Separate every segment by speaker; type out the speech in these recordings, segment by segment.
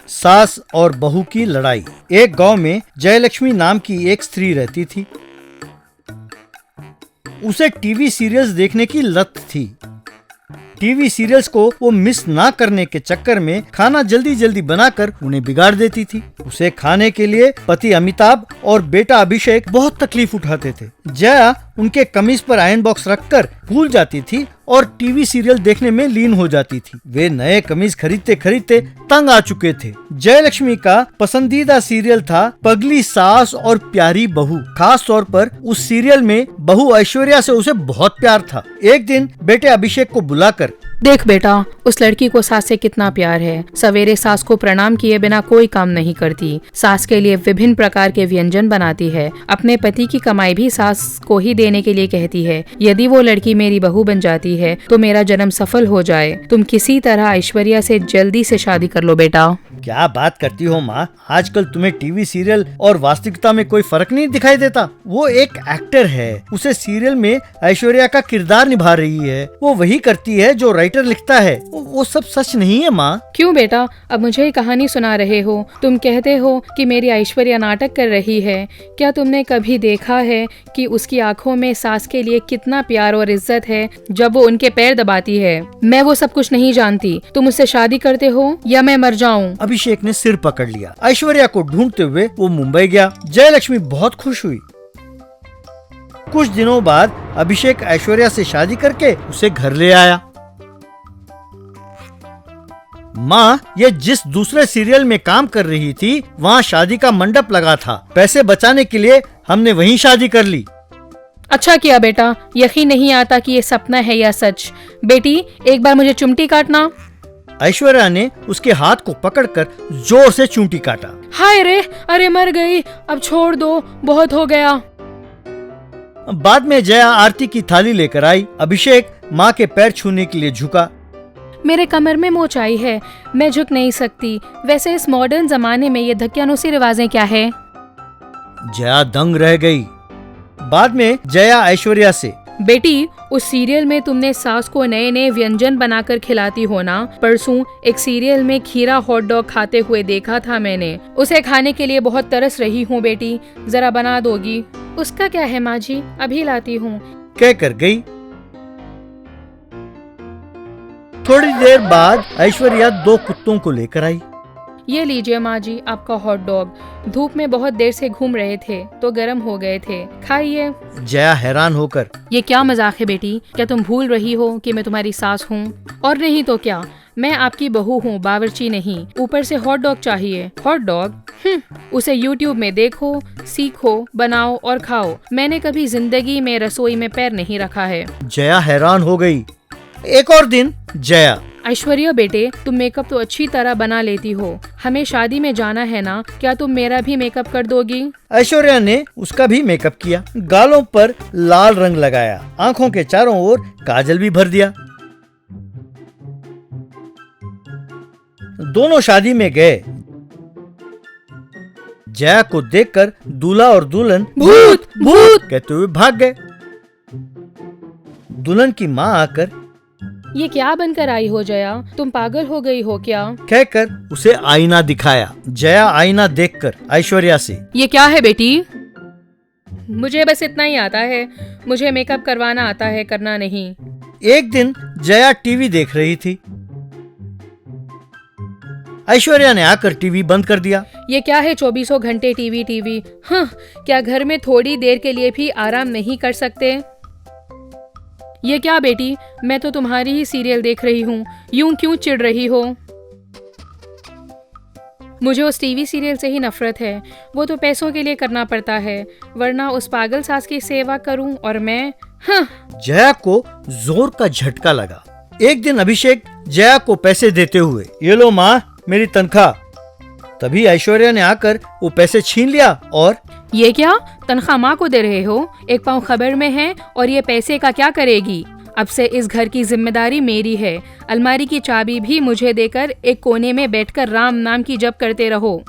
Speaker 1: सास और बहू की लड़ाई। एक गांव में जयलक्ष्मी नाम की एक स्त्री रहती थी। उसे टीवी सीरियल्स देखने की लत थी। टीवी सीरियल्स को वो मिस ना करने के चक्कर में खाना जल्दी जल्दी बनाकर उन्हें बिगाड़ देती थी। उसे खाने के लिए पति अमिताभ और बेटा अभिषेक बहुत तकलीफ उठाते थे। जया उनके कमीज पर आयरन बॉक्स रखकर भूल जाती थी और टीवी सीरियल देखने में लीन हो जाती थी। वे नए कमीज खरीदते खरीदते तंग आ चुके थे। जयलक्ष्मी का पसंदीदा सीरियल था पगली सास और प्यारी बहू। खास तौर पर उस सीरियल में बहू ऐश्वर्या से उसे बहुत प्यार था। एक दिन बेटे अभिषेक को बुलाकर,
Speaker 2: देख बेटा, उस लड़की को सास से कितना प्यार है। सवेरे सास को प्रणाम किए बिना कोई काम नहीं करती। सास के लिए विभिन्न प्रकार के व्यंजन बनाती है। अपने पति की कमाई भी सास को ही देने के लिए कहती है। यदि वो लड़की मेरी बहू बन जाती है तो मेरा जन्म सफल हो जाए। तुम किसी तरह ऐश्वर्या से जल्दी से शादी कर लो बेटा।
Speaker 1: क्या बात करती हो माँ, आजकल तुम्हें टीवी सीरियल और वास्तविकता में कोई फर्क नहीं दिखाई देता। वो एक एक्टर है, उसे सीरियल में ऐश्वर्या का किरदार निभा रही है। वो वही करती है जो राइटर लिखता है। वो सब सच नहीं है माँ।
Speaker 2: क्यों बेटा, अब मुझे ही कहानी सुना रहे हो? तुम कहते हो कि मेरी ऐश्वर्या नाटक कर रही है। क्या तुमने कभी देखा है कि उसकी आंखों में सास के लिए कितना प्यार और इज्जत है जब वो उनके पैर दबाती है? मैं वो सब कुछ नहीं जानती। तुम उससे शादी करते हो या मैं मर जाऊं?
Speaker 1: अभिषेक ने सिर पकड़ लिया। ऐश्वर्या को ढूंढते हुए वो मुंबई गया। जयलक्ष्मी बहुत खुश हुई। कुछ दिनों बाद अभिषेक ऐश्वर्या से शादी करके उसे घर ले आया। माँ, ये जिस दूसरे सीरियल में काम कर रही थी वहाँ शादी का मंडप लगा था। पैसे बचाने के लिए हमने वहीं शादी कर ली।
Speaker 2: अच्छा किया बेटा, यकीन नहीं आता कि ये सपना है या सच। बेटी, एक बार मुझे चिमटी काटना।
Speaker 1: ऐश्वर्या ने उसके हाथ को पकड़कर जोर से चूंटी काटा।
Speaker 2: हाय रे, अरे मर गई, अब छोड़ दो, बहुत हो गया।
Speaker 1: बाद में जया आरती की थाली लेकर आई। अभिषेक माँ के पैर छूने के लिए झुका।
Speaker 2: मेरे कमर में मोच आई है, मैं झुक नहीं सकती। वैसे इस मॉडर्न जमाने में ये धक्यानुसी रिवाजें क्या है?
Speaker 1: जया दंग रह गई। बाद में जया ऐश्वर्या से,
Speaker 2: बेटी, उस सीरियल में तुमने सास को नए नए व्यंजन बनाकर खिलाती हो ना? परसों एक सीरियल में खीरा हॉट डॉग खाते हुए देखा था मैंने। उसे खाने के लिए बहुत तरस रही हूँ बेटी, जरा बना दोगी? उसका क्या है माँ जी, अभी लाती हूँ,
Speaker 1: कहकर गई। थोड़ी देर बाद ऐश्वर्या 2 कुत्तों को लेकर आई।
Speaker 2: ये लीजिए माँ जी, आपका हॉट डॉग। धूप में बहुत देर से घूम रहे थे तो गर्म हो गए थे, खाइए।
Speaker 1: जया हैरान होकर,
Speaker 2: ये क्या मजाक है बेटी? क्या तुम भूल रही हो कि मैं तुम्हारी सास हूँ? और नहीं तो क्या, मैं आपकी बहू हूँ, बावर्ची नहीं। ऊपर से हॉट डॉग चाहिए? Hot dog? उसे YouTube में देखो, सीखो, बनाओ और खाओ। मैंने कभी जिंदगी में रसोई में पैर नहीं रखा है।
Speaker 1: जया हैरान हो गई। एक और दिन जया,
Speaker 2: ऐश्वर्या बेटे, तुम मेकअप तो अच्छी तरह बना लेती हो। हमें शादी में जाना है ना, क्या तुम मेरा भी मेकअप कर दोगी?
Speaker 1: ऐश्वर्या ने उसका भी मेकअप किया। गालों पर लाल रंग लगाया, आंखों के चारों ओर काजल भी भर दिया। दोनों शादी में गए। जया को देखकर दूल्हा और दुल्हन
Speaker 2: भूत भूत
Speaker 1: कहते हुए भाग गए। दुल्हन की माँ आकर,
Speaker 2: ये क्या बनकर आई हो जया? तुम पागल हो गई हो क्या?
Speaker 1: कहकर उसे आईना दिखाया। जया आईना देखकर ऐश्वर्या से,
Speaker 2: ये क्या है बेटी? मुझे बस इतना ही आता है, मुझे मेकअप करवाना आता है, करना नहीं।
Speaker 1: एक दिन जया टीवी देख रही थी। ऐश्वर्या ने आकर टीवी बंद कर दिया।
Speaker 2: ये क्या है, 24 घंटे टीवी? हाँ, क्या घर में थोड़ी देर के लिए भी आराम नहीं कर सकते? ये क्या बेटी, मैं तो तुम्हारी ही सीरियल देख रही हूँ, यूं क्यों चिढ़ रही हो? मुझे उस टीवी सीरियल से ही नफरत है। वो तो पैसों के लिए करना पड़ता है, वरना उस पागल सास की सेवा करूं और मैं? हाँ।
Speaker 1: जया को जोर का झटका लगा। एक दिन अभिषेक जया को पैसे देते हुए, ये लो माँ, मेरी तनख्वाह। तभी ऐश्वर्या ने आकर वो पैसे छीन लिया और,
Speaker 2: ये क्या, तनख्वाह माँ को दे रहे हो? एक पाँव खबर में है और ये पैसे का क्या करेगी? अब से इस घर की जिम्मेदारी मेरी है। अलमारी की चाबी भी मुझे देकर एक कोने में बैठकर राम नाम की जप करते रहो।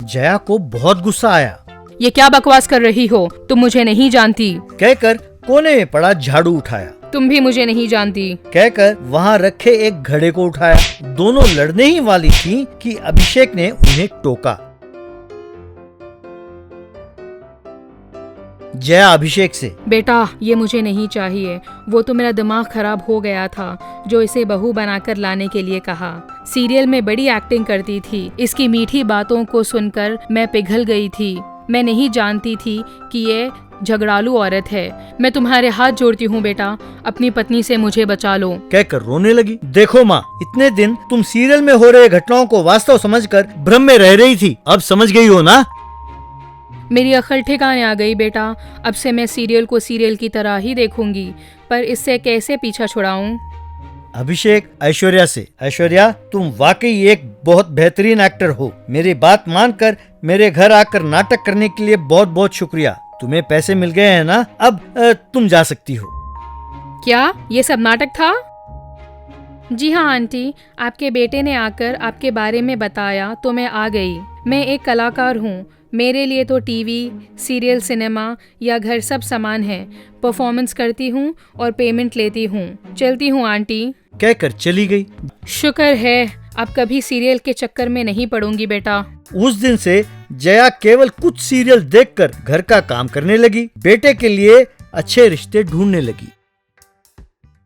Speaker 1: जया को बहुत गुस्सा आया।
Speaker 2: ये क्या बकवास कर रही हो? तुम मुझे नहीं जानती।
Speaker 1: कहकर कोने में पड़ा झाड़ू उठाया,
Speaker 2: तुम भी मुझे नहीं जानती।
Speaker 1: कहकर वहाँ रखे एक घड़े को उठाया। दोनों लड़ने ही वाली थीं कि अभिषेक ने उन्हें टोका। जया अभिषेक से,
Speaker 2: बेटा ये मुझे नहीं चाहिए। वो तो मेरा दिमाग खराब हो गया था जो इसे बहू बनाकर लाने के लिए कहा। सीरियल में बड़ी एक्टिंग करती थी। इसकी मीठी बातों को सुनकर मैं पिघल गई थी। मैं नहीं जानती थी कि ये झगड़ालू औरत है। मैं तुम्हारे हाथ जोड़ती हूँ बेटा, अपनी पत्नी से मुझे बचा लो।
Speaker 1: कहकर रोने लगी। देखो माँ, इतने दिन तुम सीरियल में हो रहे घटनाओं को वास्तव समझकर भ्रम में रह रही थी, अब समझ गई हो ना?
Speaker 2: मेरी अकल ठिकाने आ गई बेटा। अब से मैं सीरियल को सीरियल की तरह ही देखूंगी, पर इससे कैसे पीछा छुड़ाऊं?
Speaker 1: अभिषेक ऐश्वर्या से, ऐश्वर्या तुम वाकई एक बहुत बेहतरीन एक्टर हो। मेरी बात मानकर मेरे घर आकर नाटक करने के लिए बहुत बहुत शुक्रिया। तुम्हें पैसे मिल गए हैं ना, अब तुम जा सकती हो।
Speaker 2: क्या ये सब नाटक था? जी हाँ आंटी, आपके बेटे ने आकर आपके बारे में बताया तो मैं आ गई। मैं एक कलाकार हूँ। मेरे लिए तो टीवी, सीरियल, सिनेमा या घर सब समान है। परफॉर्मेंस करती हूँ और पेमेंट लेती हूँ। चलती हूँ आंटी,
Speaker 1: कहकर चली गई।
Speaker 2: शुक्र है अब कभी सीरियल के चक्कर में नहीं पड़ूंगी बेटा।
Speaker 1: उस दिन से जया केवल कुछ सीरियल देखकर घर का काम करने लगी, बेटे के लिए अच्छे रिश्ते ढूंढने लगी।